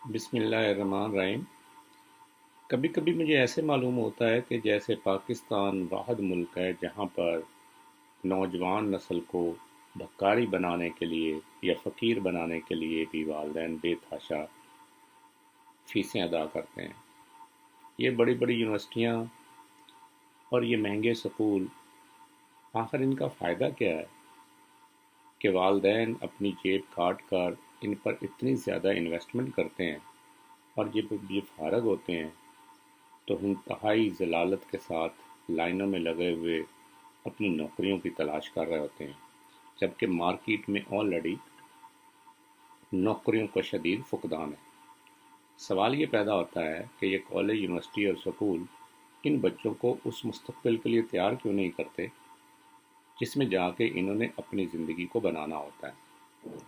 بسم اللہ الرحمن الرحیم۔ کبھی کبھی مجھے ایسے معلوم ہوتا ہے کہ جیسے پاکستان واحد ملک ہے جہاں پر نوجوان نسل کو بھکاری بنانے کے لیے یا فقیر بنانے کے لیے بھی والدین بے تحاشا فیسیں ادا کرتے ہیں۔ یہ بڑی بڑی یونیورسٹیاں اور یہ مہنگے سکول، آخر ان کا فائدہ کیا ہے کہ والدین اپنی جیب کاٹ کر ان پر اتنی زیادہ انویسٹمنٹ کرتے ہیں، اور جب یہ فارغ ہوتے ہیں تو انتہائی ذلالت کے ساتھ لائنوں میں لگے ہوئے اپنی نوکریوں کی تلاش کر رہے ہوتے ہیں، جبکہ مارکیٹ میں آلریڈی نوکریوں کا شدید فقدان ہے۔ سوال یہ پیدا ہوتا ہے کہ یہ کالج، یونیورسٹی اور سکول ان بچوں کو اس مستقبل کے لیے تیار کیوں نہیں کرتے جس میں جا کے انہوں نے اپنی زندگی کو بنانا ہوتا ہے۔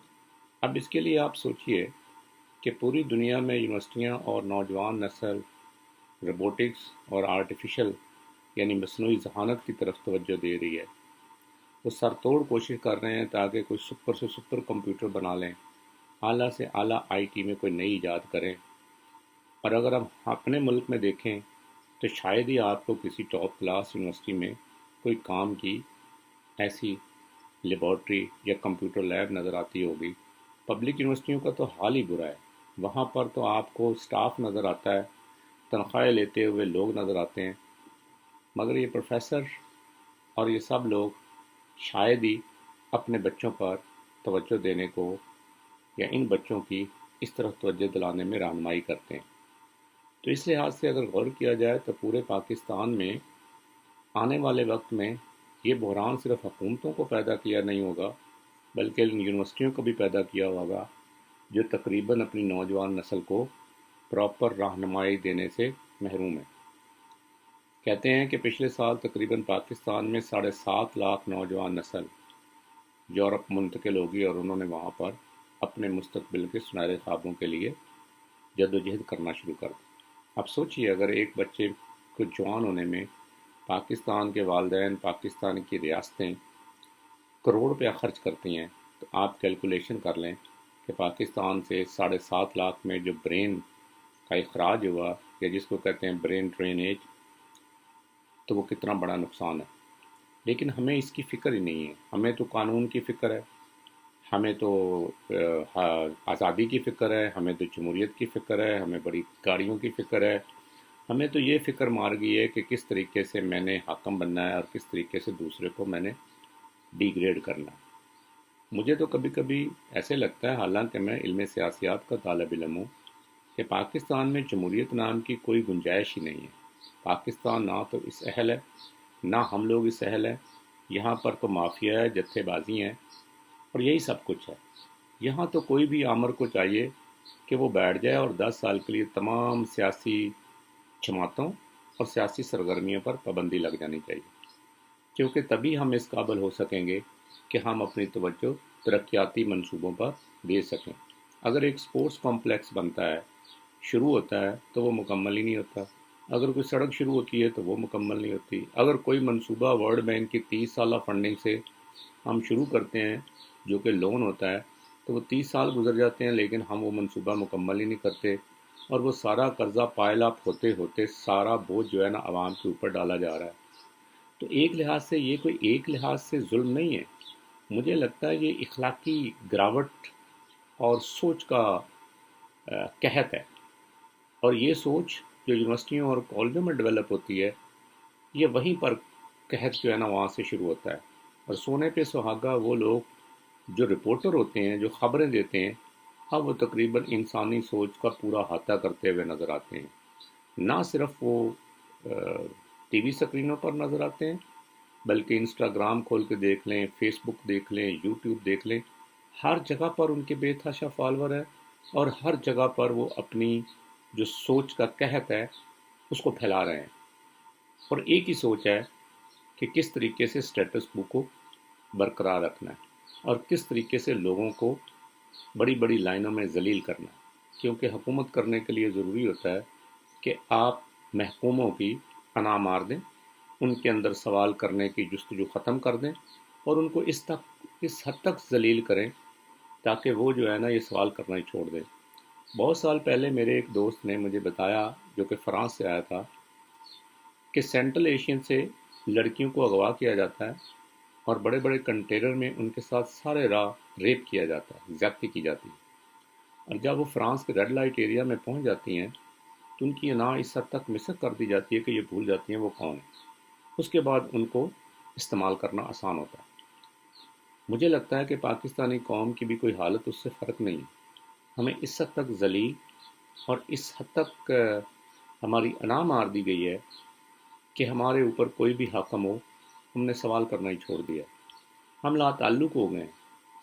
اب اس کے لیے آپ سوچئے کہ پوری دنیا میں یونیورسٹیاں اور نوجوان نسل روبوٹکس اور آرٹیفیشل یعنی مصنوعی ذہانت کی طرف توجہ دے رہی ہے۔ وہ سر توڑ کوشش کر رہے ہیں تاکہ کوئی سپر سے سپر کمپیوٹر بنا لیں، اعلیٰ سے اعلیٰ آئی ٹی میں کوئی نئی ایجاد کریں، اور اگر ہم اپنے ملک میں دیکھیں تو شاید ہی آپ کو کسی ٹاپ کلاس یونیورسٹی میں کوئی کام کی ایسی لیبارٹری یا کمپیوٹر لیب نظر آتی ہوگی۔ پبلک یونیورسٹیوں کا تو حال ہی برا ہے، وہاں پر تو آپ کو سٹاف نظر آتا ہے، تنخواہیں لیتے ہوئے لوگ نظر آتے ہیں، مگر یہ پروفیسر اور یہ سب لوگ شاید ہی اپنے بچوں پر توجہ دینے کو یا ان بچوں کی اس طرح توجہ دلانے میں رہنمائی کرتے ہیں۔ تو اس لحاظ سے اگر غور کیا جائے تو پورے پاکستان میں آنے والے وقت میں یہ بحران صرف حکومتوں کو پیدا کیا نہیں ہوگا، بلکہ ان یونیورسٹیوں کو بھی پیدا کیا ہوگا جو تقریباً اپنی نوجوان نسل کو پراپر رہنمائی دینے سے محروم ہے۔ کہتے ہیں کہ پچھلے سال تقریباً پاکستان میں 7.5 لاکھ نوجوان نسل یورپ منتقل ہوگی، اور انہوں نے وہاں پر اپنے مستقبل کے سنہرے خوابوں کے لیے جدوجہد کرنا شروع کر دی۔ اب سوچئے اگر ایک بچے کو جوان ہونے میں پاکستان کے والدین، پاکستان کی ریاستیں کروڑ روپیہ خرچ کرتی ہیں، تو آپ کیلکولیشن کر لیں کہ پاکستان سے 7.5 لاکھ میں جو برین کا اخراج ہوا، یا جس کو کہتے ہیں برین ڈرینیج، تو وہ کتنا بڑا نقصان ہے۔ لیکن ہمیں اس کی فکر ہی نہیں ہے، ہمیں تو قانون کی فکر ہے، ہمیں تو آزادی کی فکر ہے، ہمیں تو جمہوریت کی فکر ہے، ہمیں بڑی گاڑیوں کی فکر ہے، ہمیں تو یہ فکر مار گئی ہے کہ کس طریقے سے میں نے حاکم بننا ہے اور کس طریقے سے دوسرے کو میں نے ڈی گریڈ کرنا ہے۔ مجھے تو کبھی کبھی ایسے لگتا ہے، حالانکہ میں علم سیاسیات کا طالب علم ہوں، کہ پاکستان میں جمہوریت نام کی کوئی گنجائش ہی نہیں ہے۔ پاکستان نہ تو اس اہل ہے، نہ ہم لوگ اس اہل ہیں۔ یہاں پر تو مافیا ہے، جتھے بازی ہیں، اور یہی سب کچھ ہے۔ یہاں تو کوئی بھی آمر کو چاہیے کہ وہ بیٹھ جائے اور 10 سال کے لیے تمام سیاسی جماعتوں اور سیاسی سرگرمیوں پر پابندی لگ جانی چاہیے، کیونکہ تبھی ہم اس قابل ہو سکیں گے کہ ہم اپنی توجہ ترقیاتی منصوبوں پر دے سکیں۔ اگر ایک سپورٹس کمپلیکس بنتا ہے، شروع ہوتا ہے، تو وہ مکمل ہی نہیں ہوتا۔ اگر کوئی سڑک شروع ہوتی ہے تو وہ مکمل نہیں ہوتی۔ اگر کوئی منصوبہ ورلڈ بینک کی 30 سالہ فنڈنگ سے ہم شروع کرتے ہیں، جو کہ لون ہوتا ہے، تو وہ 30 سال گزر جاتے ہیں لیکن ہم وہ منصوبہ مکمل ہی نہیں کرتے، اور وہ سارا قرضہ پائل اپ ہوتے ہوتے سارا بوجھ جو ہے نا عوام کے اوپر ڈالا جا رہا ہے۔ تو ایک لحاظ سے یہ کوئی ایک لحاظ سے ظلم نہیں ہے، مجھے لگتا ہے یہ اخلاقی گراوٹ اور سوچ کا قحط ہے، اور یہ سوچ جو یونیورسٹیوں اور کالجوں میں ڈیولپ ہوتی ہے، یہ وہیں پر قحط جو ہے نا وہاں سے شروع ہوتا ہے۔ اور سونے پہ سہاگا وہ لوگ جو رپورٹر ہوتے ہیں، جو خبریں دیتے ہیں، اب وہ تقریباً انسانی سوچ کا پورا احاطہ کرتے ہوئے نظر آتے ہیں۔ نہ صرف وہ ٹی وی سکرینوں پر نظر آتے ہیں، بلکہ انسٹاگرام کھول کے دیکھ لیں، فیس بک دیکھ لیں، یوٹیوب دیکھ لیں، ہر جگہ پر ان کے بے تحاشا فالوور ہے، اور ہر جگہ پر وہ اپنی جو سوچ کا قحط ہے اس کو پھیلا رہے ہیں، اور ایک ہی سوچ ہے کہ کس طریقے سے سٹیٹس کو برقرار رکھنا ہے، اور کس طریقے سے لوگوں کو بڑی بڑی لائنوں میں ذلیل کرنا ہے۔ کیونکہ حکومت کرنے کے لیے ضروری ہوتا ہے کہ آپ محکوموں کی پناہ مار دیں، ان کے اندر سوال کرنے کی جستجو ختم کر دیں، اور ان کو اس حد تک ذلیل کریں تاکہ وہ جو ہے نا یہ سوال کرنا ہی چھوڑ دیں۔ بہت سال پہلے میرے ایک دوست نے مجھے بتایا، جو کہ فرانس سے آیا تھا، کہ سینٹرل ایشین سے لڑکیوں کو اغوا کیا جاتا ہے اور بڑے بڑے کنٹینر میں ان کے ساتھ سارے راہ ریپ کیا جاتا ہے، زیادتی کی جاتی ہے۔ اور جب وہ فرانس کے ریڈ لائٹ ایریا میں پہنچ جاتی ہیں تو ان کی انا اس حد تک مسک کر دی جاتی ہے کہ یہ بھول جاتی ہیں وہ کون ہے۔ اس کے بعد ان کو استعمال کرنا آسان ہوتا ہے۔ مجھے لگتا ہے کہ پاکستانی قوم کی بھی کوئی حالت اس سے فرق نہیں ہے۔ ہمیں اس حد تک ذلیل اور اس حد تک ہماری انا مار دی گئی ہے کہ ہمارے اوپر کوئی بھی حاکم ہو، ہم نے سوال کرنا ہی چھوڑ دیا۔ ہم لا تعلق ہو گئے ہیں۔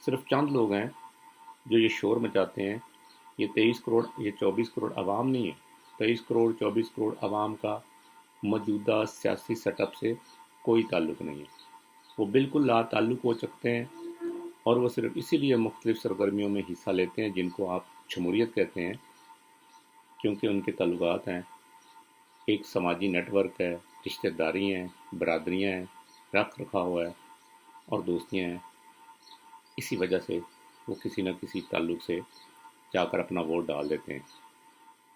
صرف چند لوگ ہیں جو یہ شور مچاتے ہیں۔ یہ 23 کروڑ، یہ 24 کروڑ عوام نہیں ہے۔ 23 کروڑ 24 کروڑ عوام کا موجودہ سیاسی سیٹ اپ سے کوئی تعلق نہیں ہے۔ وہ بالکل لا تعلق ہو سکتے ہیں، اور وہ صرف اسی لیے مختلف سرگرمیوں میں حصہ لیتے ہیں جن کو آپ جمہوریت کہتے ہیں، کیونکہ ان کے تعلقات ہیں، ایک سماجی نیٹ ورک ہے، رشتہ داری ہیں، برادریاں ہیں، رکھ رکھا ہوا ہے اور دوستیاں ہیں۔ اسی وجہ سے وہ کسی نہ کسی تعلق سے جا کر اپنا ووٹ ڈال دیتے ہیں۔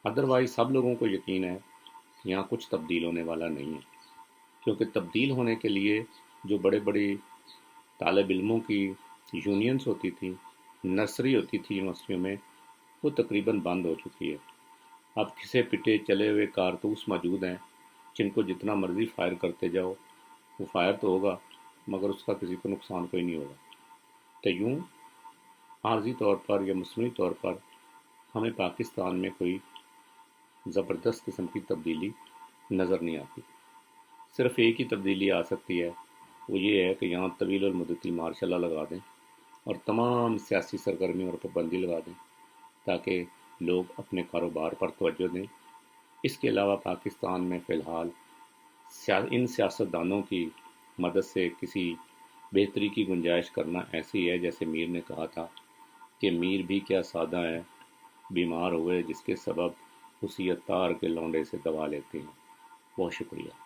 ادروائز سب لوگوں کو یقین ہے کہ یہاں کچھ تبدیل ہونے والا نہیں ہے، کیونکہ تبدیل ہونے کے لیے جو بڑے بڑی طالب علموں کی یونینز ہوتی تھیں، نرسری ہوتی تھی یونیورسٹیوں میں، وہ تقریباً بند ہو چکی ہے۔ اب کھسے پٹے چلے ہوئے کارتوس موجود ہیں جن کو جتنا مرضی فائر کرتے جاؤ، وہ فائر تو ہوگا مگر اس کا کسی کو نقصان کوئی نہیں ہوگا۔ تو یوں عارضی طور پر یا مصنوعی طور پر ہمیں پاکستان میں کوئی زبردست قسم کی تبدیلی نظر نہیں آتی۔ صرف ایک ہی تبدیلی آ سکتی ہے، وہ یہ ہے کہ یہاں طویل المدتی مارشاء اللہ لگا دیں اور تمام سیاسی سرگرمیوں پر پابندی لگا دیں تاکہ لوگ اپنے کاروبار پر توجہ دیں۔ اس کے علاوہ پاکستان میں فی الحال ان سیاستدانوں کی مدد سے کسی بہتری کی گنجائش کرنا ایسی ہے جیسے میر نے کہا تھا کہ میر بھی کیا سادہ ہے، بیمار ہوئے جس کے سبب اسی عطار کے لونڈے سے دوا لیتے ہیں۔ بہت شکریہ۔